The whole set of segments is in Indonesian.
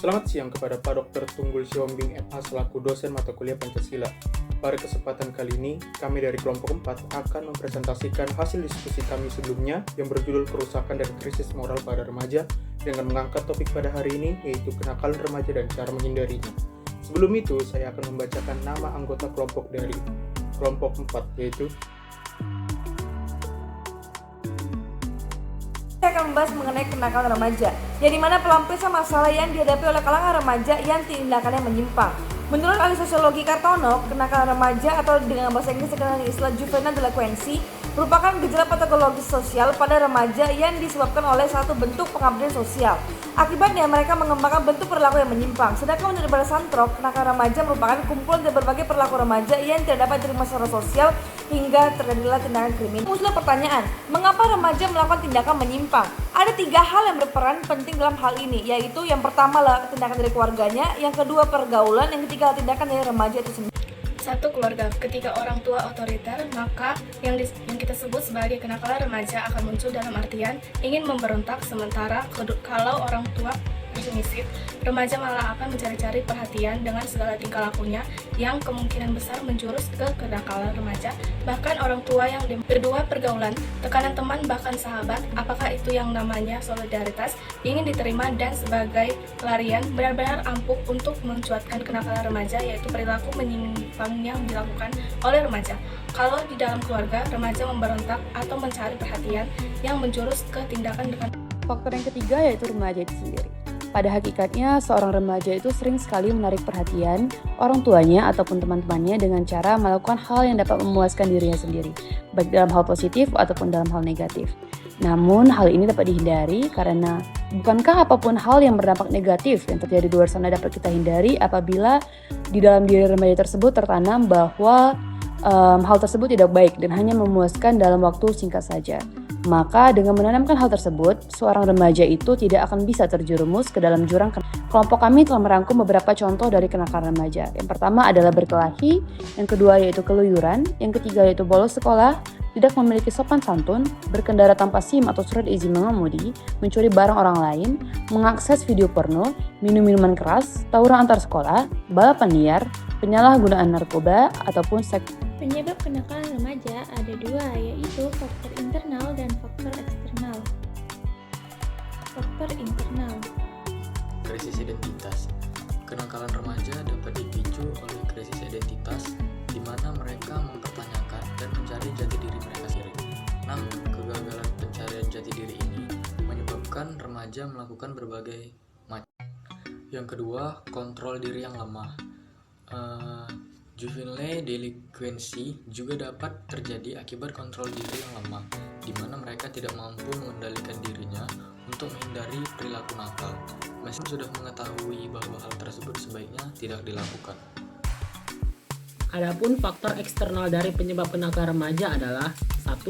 Selamat siang kepada Pak Dr. Tunggul Siombing MA selaku dosen mata kuliah Pancasila. Pada kesempatan kali ini, kami dari kelompok 4 akan mempresentasikan hasil diskusi kami sebelumnya yang berjudul Kerusakan dan Krisis Moral pada Remaja dengan mengangkat topik pada hari ini yaitu kenakalan remaja dan cara menghindarinya. Sebelum itu, saya akan membacakan nama anggota kelompok dari kelompok 4 yaitu Saya akan membahas mengenai kenakalan remaja, yang dimana pelampiasan masalah yang dihadapi oleh kalangan remaja yang tindakannya menyimpang. Menurut ahli sosiologi Kartono, kenakalan remaja atau dengan bahasa Inggris dikenal dengan istilah juvenile delinquency merupakan gejala patologis sosial pada remaja yang disebabkan oleh satu bentuk pengabdian sosial. Akibatnya mereka mengembangkan bentuk perilaku yang menyimpang. Sedangkan menurut Bara Santrok, kenakalan remaja merupakan kumpulan dari berbagai perilaku remaja yang tidak dapat diterima secara sosial hingga terjadilah tindakan kriminal. Muncul pertanyaan, mengapa remaja melakukan tindakan menyimpang? Ada 3 hal yang berperan penting dalam hal ini, yaitu yang pertama adalah tindakan dari keluarganya, yang kedua pergaulan, yang ketiga tindakan dari remaja itu sendiri. 1. Keluarga. Ketika orang tua otoriter, maka yang kita sebut sebagai kenakalan remaja akan muncul dalam artian ingin memberontak, sementara kalau orang tua permisif, remaja malah akan mencari-cari perhatian dengan segala tingkah lakunya yang kemungkinan besar menjurus ke kenakalan remaja. Bahkan orang tua yang kedua, pergaulan, tekanan teman bahkan sahabat, apakah itu yang namanya solidaritas, ingin diterima dan sebagai pelarian benar-benar ampuh untuk mencuatkan kenakalan remaja, yaitu perilaku menyimpang yang dilakukan oleh remaja. Kalau di dalam keluarga, remaja memberontak atau mencari perhatian yang menjurus ke tindakan dengan Faktor yang ketiga yaitu remaja itu sendiri. Pada hakikatnya, seorang remaja itu sering sekali menarik perhatian orang tuanya ataupun teman-temannya dengan cara melakukan hal yang dapat memuaskan dirinya sendiri, baik dalam hal positif ataupun dalam hal negatif. Namun, hal ini dapat dihindari karena bukankah apapun hal yang berdampak negatif yang terjadi di luar sana dapat kita hindari apabila di dalam diri remaja tersebut tertanam bahwa hal tersebut tidak baik dan hanya memuaskan dalam waktu singkat saja. Maka dengan menanamkan hal tersebut, seorang remaja itu tidak akan bisa terjerumus ke dalam jurang. Kelompok kami telah merangkum beberapa contoh dari kenakalan remaja. Yang pertama adalah berkelahi, yang kedua yaitu keluyuran, yang ketiga yaitu bolos sekolah, tidak memiliki sopan santun, berkendara tanpa SIM atau surat izin mengemudi, mencuri barang orang lain, mengakses video porno, minum minuman keras, tawuran antar sekolah, balapan liar, penyalahgunaan narkoba, ataupun seks. Penyebab kenakalan remaja ada 2, yaitu faktor internal dan faktor eksternal. Faktor internal. Krisis identitas. Kenakalan remaja dapat dipicu oleh krisis identitas di mana mereka mempertanyakan dan mencari jati diri mereka sendiri. Namun, kegagalan pencarian jati diri ini menyebabkan remaja melakukan berbagai macam. Yang kedua, kontrol diri yang lemah. Juvenile delinquency juga dapat terjadi akibat kontrol diri yang lemah, di mana mereka tidak mampu mengendalikan dirinya untuk menghindari perilaku nakal, meski sudah mengetahui bahwa hal tersebut sebaiknya tidak dilakukan. Adapun faktor eksternal dari penyebab kenakalan remaja adalah 1.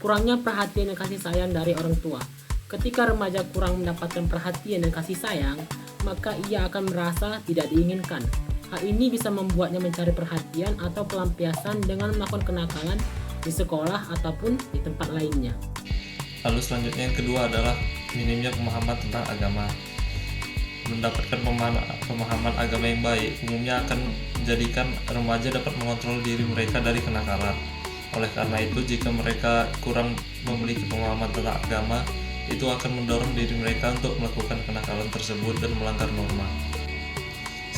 Kurangnya perhatian dan kasih sayang dari orang tua. Ketika remaja kurang mendapatkan perhatian dan kasih sayang, maka ia akan merasa tidak diinginkan. Hal ini bisa membuatnya mencari perhatian atau pelampiasan dengan melakukan kenakalan di sekolah ataupun di tempat lainnya. Lalu selanjutnya yang kedua adalah minimnya pemahaman tentang agama. Mendapatkan pemahaman agama yang baik umumnya akan menjadikan remaja dapat mengontrol diri mereka dari kenakalan. Oleh karena itu, jika mereka kurang memiliki pemahaman tentang agama, itu akan mendorong diri mereka untuk melakukan kenakalan tersebut dan melanggar norma.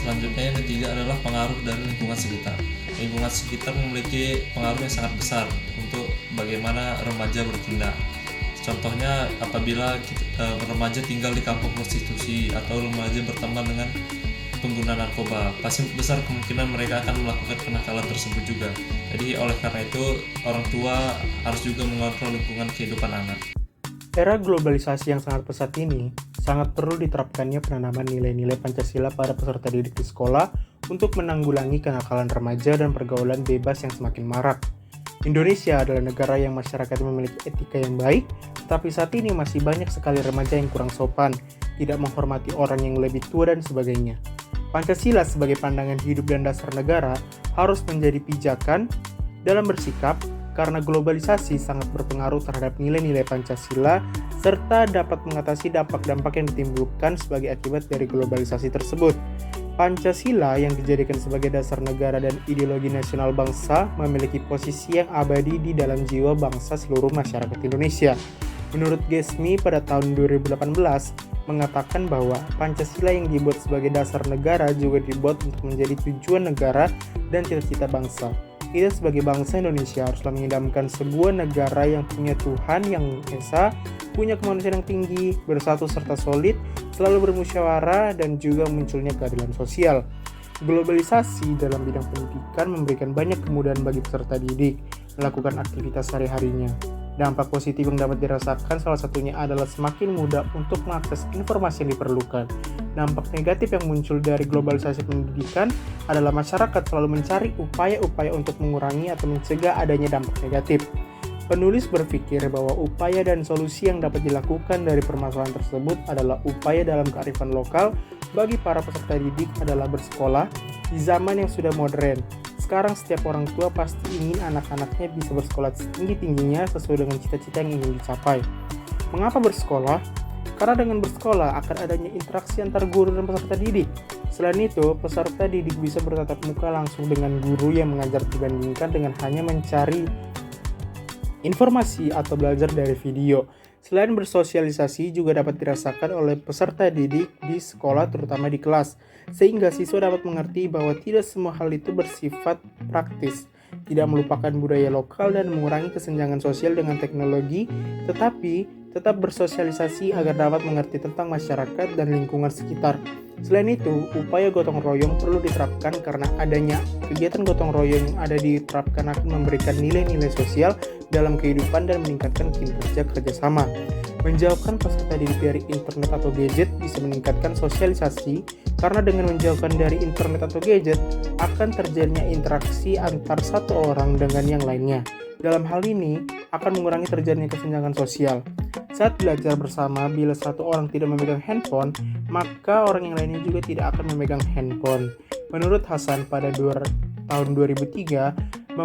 Selanjutnya yang ketiga adalah pengaruh dari lingkungan sekitar. Lingkungan sekitar memiliki pengaruh yang sangat besar untuk bagaimana remaja bertindak. Contohnya apabila remaja tinggal di kampung prostitusi atau remaja berteman dengan pengguna narkoba, pasti besar kemungkinan mereka akan melakukan kenakalan tersebut juga. Jadi oleh karena itu orang tua harus juga mengontrol lingkungan kehidupan anak. Era globalisasi yang sangat pesat ini, sangat perlu diterapkannya penanaman nilai-nilai Pancasila pada peserta didik di sekolah untuk menanggulangi kenakalan remaja dan pergaulan bebas yang semakin marak. Indonesia adalah negara yang masyarakat memiliki etika yang baik, tetapi saat ini masih banyak sekali remaja yang kurang sopan, tidak menghormati orang yang lebih tua dan sebagainya. Pancasila sebagai pandangan hidup dan dasar negara harus menjadi pijakan dalam bersikap karena globalisasi sangat berpengaruh terhadap nilai-nilai Pancasila serta dapat mengatasi dampak-dampak yang ditimbulkan sebagai akibat dari globalisasi tersebut. Pancasila yang dijadikan sebagai dasar negara dan ideologi nasional bangsa memiliki posisi yang abadi di dalam jiwa bangsa seluruh masyarakat Indonesia. Menurut Gesmi pada tahun 2018 mengatakan bahwa Pancasila yang dibuat sebagai dasar negara juga dibuat untuk menjadi tujuan negara dan cita-cita bangsa. Kita sebagai bangsa Indonesia haruslah mengidamkan sebuah negara yang punya Tuhan yang Esa, punya kemanusiaan yang tinggi, bersatu serta solid, selalu bermusyawarah, dan juga munculnya keadilan sosial. Globalisasi dalam bidang pendidikan memberikan banyak kemudahan bagi peserta didik melakukan aktivitas sehari-harinya. Dampak positif yang dapat dirasakan salah satunya adalah semakin mudah untuk mengakses informasi yang diperlukan. Dampak negatif yang muncul dari globalisasi pendidikan adalah masyarakat selalu mencari upaya-upaya untuk mengurangi atau mencegah adanya dampak negatif. Penulis berpikir bahwa upaya dan solusi yang dapat dilakukan dari permasalahan tersebut adalah upaya dalam kearifan lokal bagi para peserta didik adalah bersekolah di zaman yang sudah modern. Sekarang setiap orang tua pasti ingin anak-anaknya bisa bersekolah setinggi-tingginya sesuai dengan cita-cita yang ingin dicapai. Mengapa bersekolah? Karena dengan bersekolah akan adanya interaksi antar guru dan peserta didik. Selain itu, peserta didik bisa bertatap muka langsung dengan guru yang mengajar dibandingkan dengan hanya mencari informasi atau belajar dari video. Selain bersosialisasi juga dapat dirasakan oleh peserta didik di sekolah terutama di kelas, sehingga siswa dapat mengerti bahwa tidak semua hal itu bersifat praktis, tidak melupakan budaya lokal dan mengurangi kesenjangan sosial dengan teknologi, tetapi tetap bersosialisasi agar dapat mengerti tentang masyarakat dan lingkungan sekitar. Selain itu, upaya gotong royong perlu diterapkan karena adanya kegiatan gotong royong yang ada diterapkan akan memberikan nilai-nilai sosial dalam kehidupan dan meningkatkan kinerja kerjasama. Menjauhkan peserta didik dari internet atau gadget bisa meningkatkan sosialisasi karena dengan menjauhkan dari internet atau gadget akan terjadinya interaksi antar satu orang dengan yang lainnya. Dalam hal ini akan mengurangi terjadinya kesenjangan sosial. Saat belajar bersama, bila satu orang tidak memegang handphone, maka orang yang lainnya juga tidak akan memegang handphone. Menurut Hasan pada tahun 2003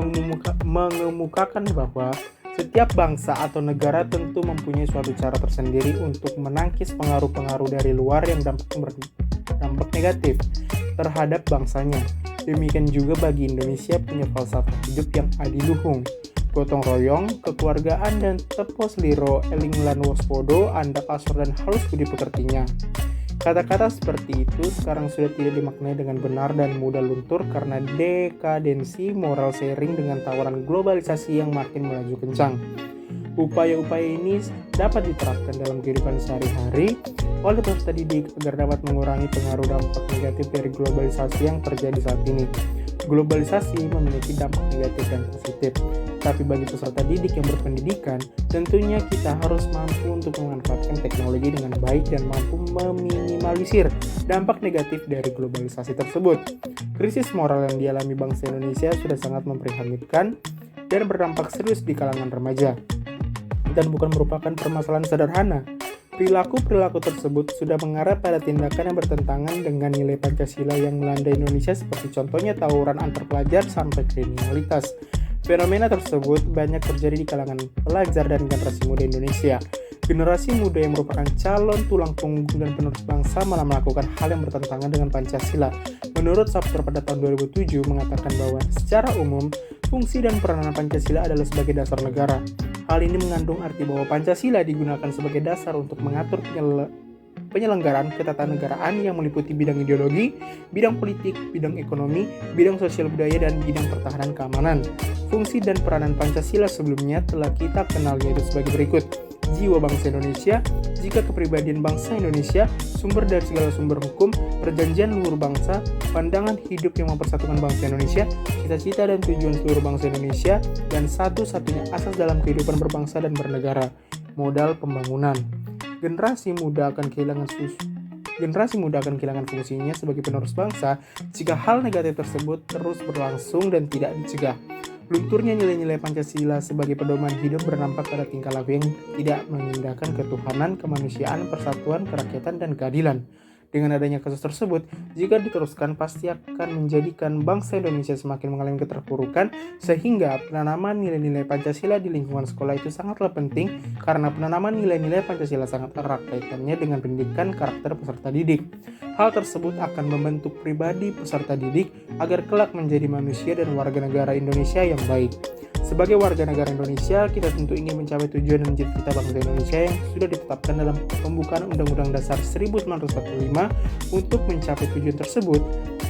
mengemukakan bahwa setiap bangsa atau negara tentu mempunyai suatu cara tersendiri untuk menangkis pengaruh-pengaruh dari luar yang dampak negatif terhadap bangsanya. Demikian juga bagi Indonesia punya falsafah hidup yang adiluhung, gotong royong, kekeluargaan, dan tepo seliro, eling lan waspodo, andap asor dan halus budi pekertinya. Kata-kata seperti itu sekarang sudah tidak dimaknai dengan benar dan mudah luntur karena dekadensi moral sharing dengan tawaran globalisasi yang makin melaju kencang. Upaya-upaya ini dapat diterapkan dalam kehidupan sehari-hari oleh peserta didik agar dapat mengurangi pengaruh dampak negatif dari globalisasi yang terjadi saat ini. Globalisasi memiliki dampak negatif dan positif, tapi bagi peserta didik yang berpendidikan, tentunya kita harus mampu untuk memanfaatkan teknologi dengan baik dan mampu meminimalisir dampak negatif dari globalisasi tersebut. Krisis moral yang dialami bangsa Indonesia sudah sangat memprihatinkan dan berdampak serius di kalangan remaja, dan bukan merupakan permasalahan sederhana. Perilaku-perilaku tersebut sudah mengarah pada tindakan yang bertentangan dengan nilai Pancasila yang melanda Indonesia seperti contohnya tawuran antar pelajar sampai kriminalitas. Fenomena tersebut banyak terjadi di kalangan pelajar dan generasi muda Indonesia. Generasi muda yang merupakan calon tulang punggung dan penerus bangsa malah melakukan hal yang bertentangan dengan Pancasila. Menurut Sabter pada tahun 2007 mengatakan bahwa secara umum, fungsi dan peranan Pancasila adalah sebagai dasar negara. Hal ini mengandung arti bahwa Pancasila digunakan sebagai dasar untuk mengatur penyelenggaraan ketatanegaraan yang meliputi bidang ideologi, bidang politik, bidang ekonomi, bidang sosial budaya, dan bidang pertahanan keamanan. Fungsi dan peranan Pancasila sebelumnya telah kita kenal yaitu sebagai berikut. Jiwa bangsa Indonesia, jika kepribadian bangsa Indonesia, sumber dari segala sumber hukum, perjanjian luhur bangsa, pandangan hidup yang mempersatukan bangsa Indonesia, cita-cita dan tujuan seluruh bangsa Indonesia, dan satu-satunya asas dalam kehidupan berbangsa dan bernegara, modal pembangunan. Generasi muda akan kehilangan fungsinya sebagai penerus bangsa jika hal negatif tersebut terus berlangsung dan tidak dicegah. Lunturnya nilai-nilai Pancasila sebagai pedoman hidup berdampak pada tingkah laku yang tidak mengindahkan ketuhanan, kemanusiaan, persatuan, kerakyatan, dan keadilan. Dengan adanya kasus tersebut, jika diteruskan pasti akan menjadikan bangsa Indonesia semakin mengalami keterpurukan, sehingga penanaman nilai-nilai Pancasila di lingkungan sekolah itu sangatlah penting karena penanaman nilai-nilai Pancasila sangat erat kaitannya dengan pendidikan karakter peserta didik. Hal tersebut akan membentuk pribadi peserta didik agar kelak menjadi manusia dan warga negara Indonesia yang baik. Sebagai warga negara Indonesia, kita tentu ingin mencapai tujuan dan cita-cita bangsa Indonesia yang sudah ditetapkan dalam pembukaan Undang-Undang Dasar 1945. Untuk mencapai tujuan tersebut,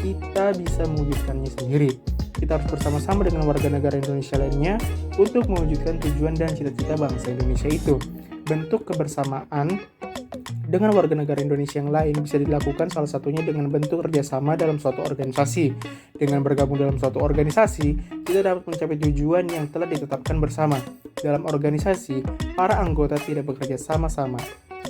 kita bisa mewujudkannya sendiri. Kita harus bersama-sama dengan warga negara Indonesia lainnya untuk mewujudkan tujuan dan cita-cita bangsa Indonesia itu. Bentuk kebersamaan dengan warga negara Indonesia yang lain bisa dilakukan salah satunya dengan bentuk kerjasama dalam suatu organisasi. Dengan bergabung dalam suatu organisasi, kita dapat mencapai tujuan yang telah ditetapkan bersama. Dalam organisasi, para anggota tidak bekerja sama-sama,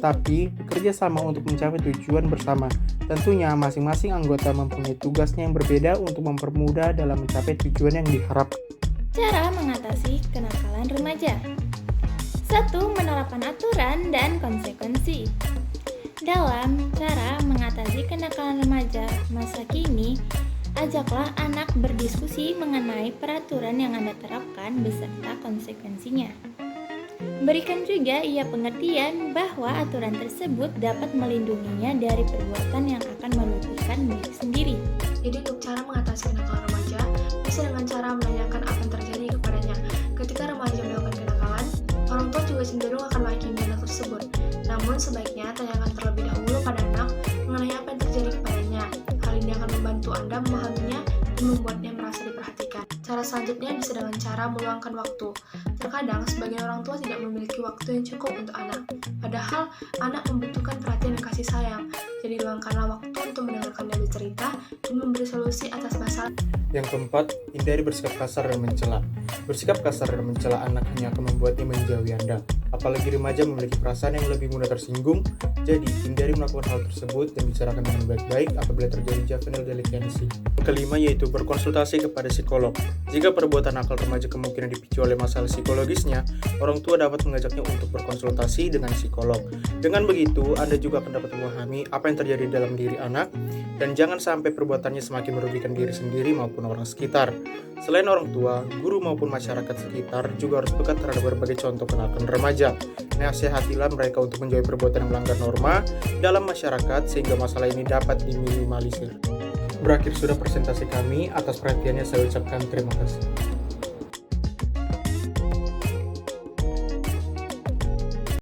tapi bekerja sama untuk mencapai tujuan bersama. Tentunya masing-masing anggota mempunyai tugasnya yang berbeda untuk mempermudah dalam mencapai tujuan yang diharapkan. Cara mengatasi kenakalan remaja. 1. Menerapkan aturan dan konsekuensi. Dalam cara mengatasi kenakalan remaja masa kini, ajaklah anak berdiskusi mengenai peraturan yang Anda terapkan beserta konsekuensinya. Berikan juga ia pengertian bahwa aturan tersebut dapat melindunginya dari perbuatan yang akan merugikan diri sendiri. Jadi untuk cara mengatasi kenakalan remaja, bisa dengan cara menanyakan apa yang terjadi kepadanya. Ketika remaja melakukan kenakalan, orang tua juga cenderung akan menghakimi anak tersebut. Namun sebaiknya tanyakan terlebih dahulu pada anak mengenai apa yang terjadi kepadanya. Hal ini akan membantu Anda memahaminya dan membuatnya merasa diperhatikan. Cara selanjutnya bisa dengan cara meluangkan waktu. Terkadang sebagian orang tua tidak memiliki waktu yang cukup untuk anak. Padahal anak membutuhkan perhatian dan kasih sayang. Jadi luangkanlah waktu untuk mendengarkannya bercerita dan memberi solusi atas masalah. Yang keempat, hindari bersikap kasar dan mencela. Bersikap kasar dan mencela anak hanya akan membuatnya menjauhi Anda. Apalagi remaja memiliki perasaan yang lebih mudah tersinggung, jadi hindari melakukan hal tersebut dan bicarakan dengan baik-baik apabila terjadi juvenile delinquency. Yang kelima yaitu berkonsultasi kepada psikolog. Jika perbuatan nakal remaja kemungkinan dipicu oleh masalah psikologisnya, orang tua dapat mengajaknya untuk berkonsultasi dengan psikolog. Dengan begitu, Anda juga akan dapat memahami apa yang terjadi dalam diri anak, dan jangan sampai perbuatannya semakin merugikan diri sendiri maupun orang sekitar. Selain orang tua, guru maupun masyarakat sekitar juga harus peka terhadap berbagai contoh kenakalan remaja. Nasihatilah mereka untuk menjauhi perbuatan yang melanggar norma dalam masyarakat sehingga masalah ini dapat diminimalisir. Berakhir sudah presentasi kami, atas perhatiannya saya ucapkan terima kasih.